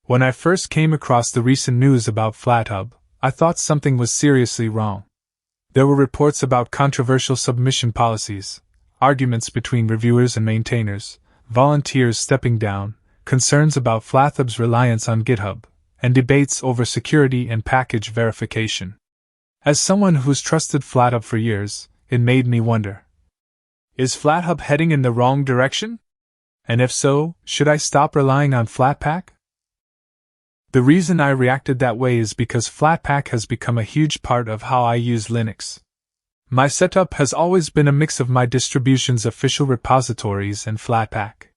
When I first came across the recent news about Flathub, I thought something was seriously wrong. There were reports about controversial submission policies, arguments between reviewers and maintainers, volunteers stepping down, concerns about Flathub's reliance on GitHub, and debates over security and package verification. As someone who's trusted Flathub for years, it made me wonder. Is Flathub heading in the wrong direction? And if so, should I stop relying on Flatpak? The reason I reacted that way is because Flatpak has become a huge part of how I use Linux. My setup has always been a mix of my distribution's official repositories and Flatpak.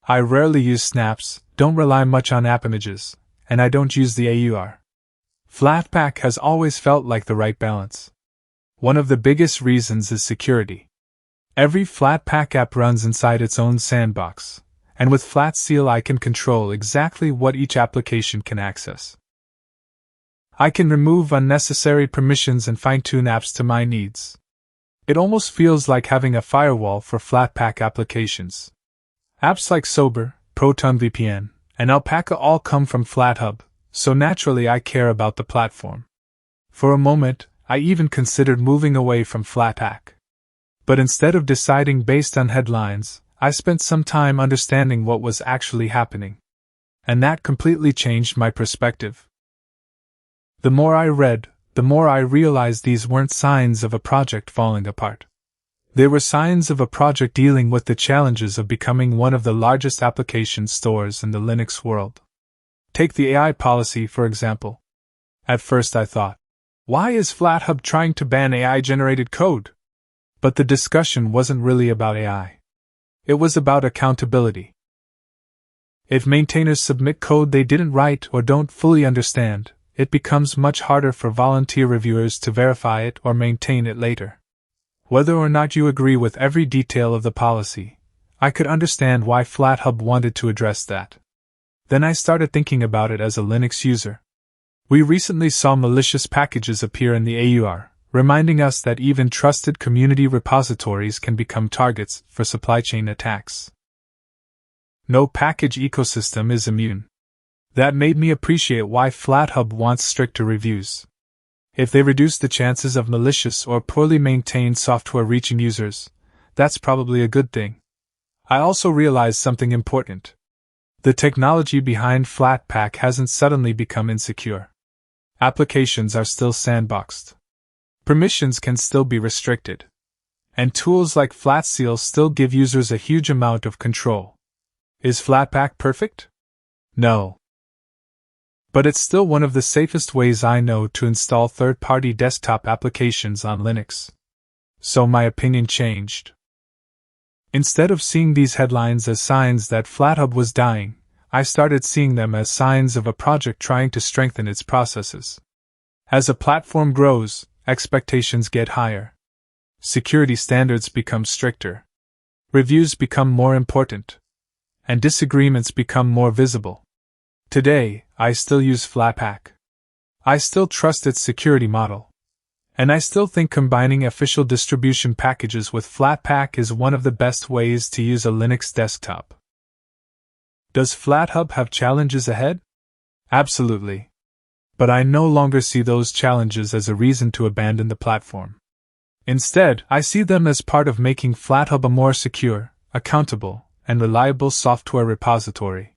I rarely use snaps, don't rely much on app images, and I don't use the AUR. Flatpak has always felt like the right balance. One of the biggest reasons is security. Every Flatpak app runs inside its own sandbox, and with Flatseal I can control exactly what each application can access. I can remove unnecessary permissions and fine-tune apps to my needs. It almost feels like having a firewall for Flatpak applications. Apps like Sober, ProtonVPN, and Alpaca all come from Flathub, so naturally I care about the platform. For a moment, I even considered moving away from Flatpak. But instead of deciding based on headlines, I spent some time understanding what was actually happening. And that completely changed my perspective. The more I read, the more I realized these weren't signs of a project falling apart. They were signs of a project dealing with the challenges of becoming one of the largest application stores in the Linux world. Take the AI policy, for example. At first I thought, why is Flathub trying to ban AI-generated code? But the discussion wasn't really about AI. It was about accountability. If maintainers submit code they didn't write or don't fully understand, it becomes much harder for volunteer reviewers to verify it or maintain it later. Whether or not you agree with every detail of the policy, I could understand why Flathub wanted to address that. Then I started thinking about it as a Linux user. We recently saw malicious packages appear in the AUR, reminding us that even trusted community repositories can become targets for supply chain attacks. No package ecosystem is immune. That made me appreciate why Flathub wants stricter reviews. If they reduce the chances of malicious or poorly maintained software reaching users, that's probably a good thing. I also realized something important. The technology behind Flatpak hasn't suddenly become insecure. Applications are still sandboxed. Permissions can still be restricted. And tools like Flatseal still give users a huge amount of control. Is Flatpak perfect? No. But it's still one of the safest ways I know to install third-party desktop applications on Linux. So my opinion changed. Instead of seeing these headlines as signs that Flathub was dying, I started seeing them as signs of a project trying to strengthen its processes. As a platform grows, expectations get higher. Security standards become stricter. Reviews become more important. And disagreements become more visible. Today, I still use Flatpak. I still trust its security model. And I still think combining official distribution packages with Flatpak is one of the best ways to use a Linux desktop. Does Flathub have challenges ahead? Absolutely. But I no longer see those challenges as a reason to abandon the platform. Instead, I see them as part of making Flathub a more secure, accountable, and reliable software repository.